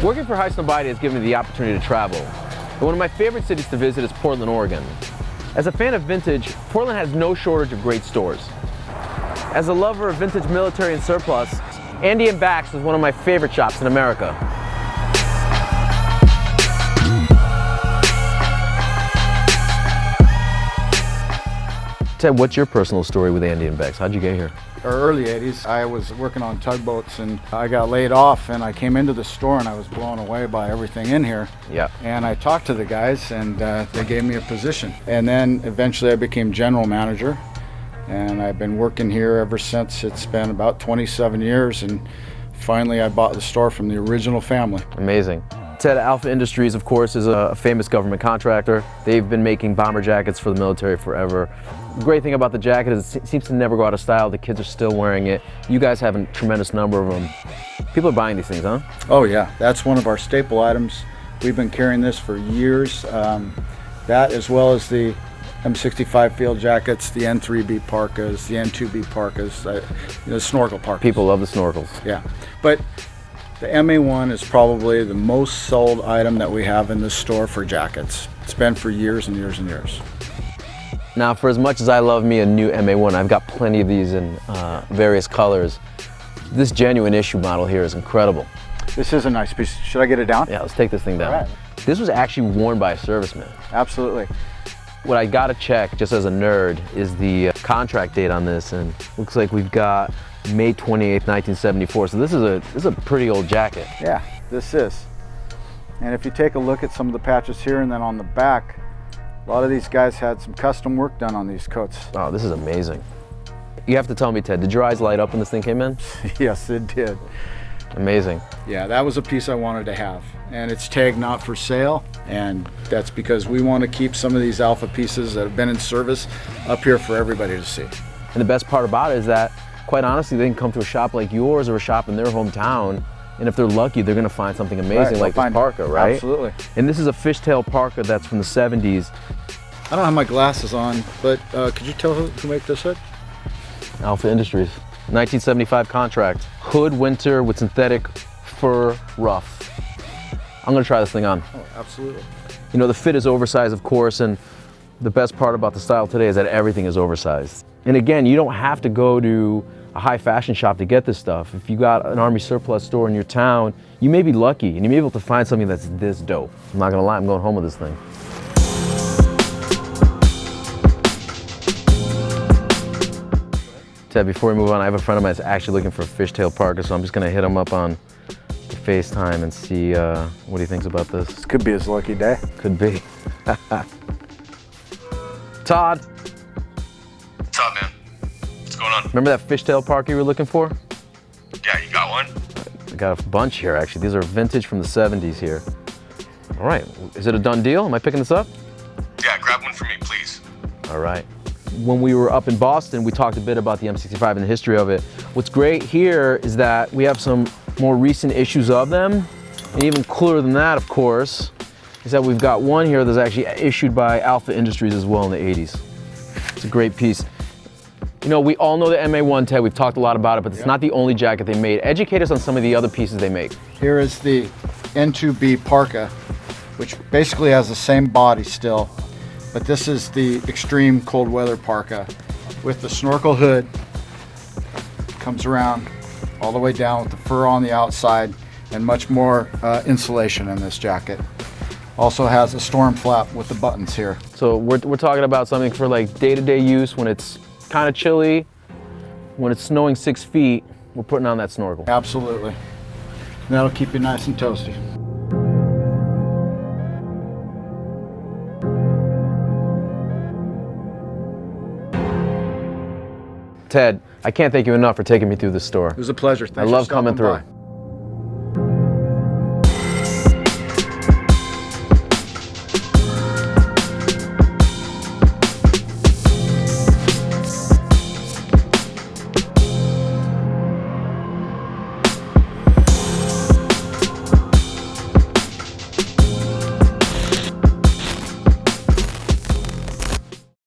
Working for Highsnobiety has given me the opportunity to travel. And one of my favorite cities to visit is Portland, Oregon. As a fan of vintage, Portland has no shortage of great stores. As a lover of vintage military and surplus, Andy & Bax is one of my favorite shops in America. Ted, what's your personal story with Andy & Bax? How'd you get here? Early 80s, I was working on tugboats and I got laid off, and I came into the store and I was blown away by everything in here. Yeah. And I talked to the guys and they gave me a position. And then eventually I became general manager, and I've been working here ever since. It's been about 27 years, and finally I bought the store from the original family. Amazing. Ted, Alpha Industries, of course, is a famous government contractor. They've been making bomber jackets for the military forever. The great thing about the jacket is it seems to never go out of style. The kids are still wearing it. You guys have a tremendous number of them. People are buying these things, huh? Oh yeah, that's one of our staple items. We've been carrying this for years. That, as well as the M65 field jackets, the N3B Parkas, the N2B Parkas, the snorkel Parkas. People love the snorkels. Yeah, but the MA1 is probably the most sold item that we have in this store for jackets. It's been for years and years and years. Now, for as much as I love me a new MA1, I've got plenty of these in various colors. This genuine issue model here is incredible. This is a nice piece. Should I get it down? Yeah, let's take this thing down. All right. This was actually worn by a serviceman. Absolutely. What I gotta check, just as a nerd, is the contract date on this, and looks like we've got May 28th, 1974. So this is a pretty old jacket. Yeah, this is. And if you take a look at some of the patches here and then on the back, a lot of these guys had some custom work done on these coats. Oh, this is amazing. You have to tell me, Ted, did your eyes light up when this thing came in? Yes, it did. Amazing. Yeah, that was a piece I wanted to have. And it's tagged not for sale, and that's because we want to keep some of these Alpha pieces that have been in service up here for everybody to see. And the best part about it is that, quite honestly, they can come to a shop like yours or a shop in their hometown, and if they're lucky, they're gonna find something amazing, right, like this Parka, right? Absolutely. And this is a fishtail Parka that's from the 70s. I don't have my glasses on, but could you tell who made this hood? Alpha Industries, 1975 contract. Hood winter with synthetic fur ruff. I'm gonna try this thing on. Oh, absolutely. You know, the fit is oversized, of course, and the best part about the style today is that everything is oversized. And again, you don't have to go to a high fashion shop to get this stuff. If you got an Army surplus store in your town, you may be lucky and you may be able to find something that's this dope. I'm not gonna lie, I'm going home with this thing. Ted, before we move on, I have a friend of mine that's actually looking for a fishtail Parka, so I'm just gonna hit him up on FaceTime and see what he thinks about this. This could be his lucky day. Could be. Todd. What's up, man? What's going on? Remember that fishtail Parka you were looking for? Yeah, you got one? I got a bunch here, actually. These are vintage from the 70s here. All right, is it a done deal? Am I picking this up? Yeah, grab one for me, please. All right. When we were up in Boston, we talked a bit about the M65 and the history of it. What's great here is that we have some more recent issues of them. And even cooler than that, of course, is that we've got one here that's actually issued by Alpha Industries as well in the 80s. It's a great piece. You know, we all know the MA1, Ted. We've talked a lot about it, but it's not the only jacket they made. Educate us on some of the other pieces they make. Here is the N2B Parka, which basically has the same body still, but this is the extreme cold weather Parka with the snorkel hood. Comes around all the way down with the fur on the outside and much more insulation in this jacket. Also has a storm flap with the buttons here. So we're talking about something for like day-to-day use when it's kind of chilly, when it's snowing 6 feet, we're putting on that snorkel. Absolutely. And that'll keep you nice and toasty. Ted, I can't thank you enough for taking me through this store. It was a pleasure. Thanks I love for stopping coming through. by.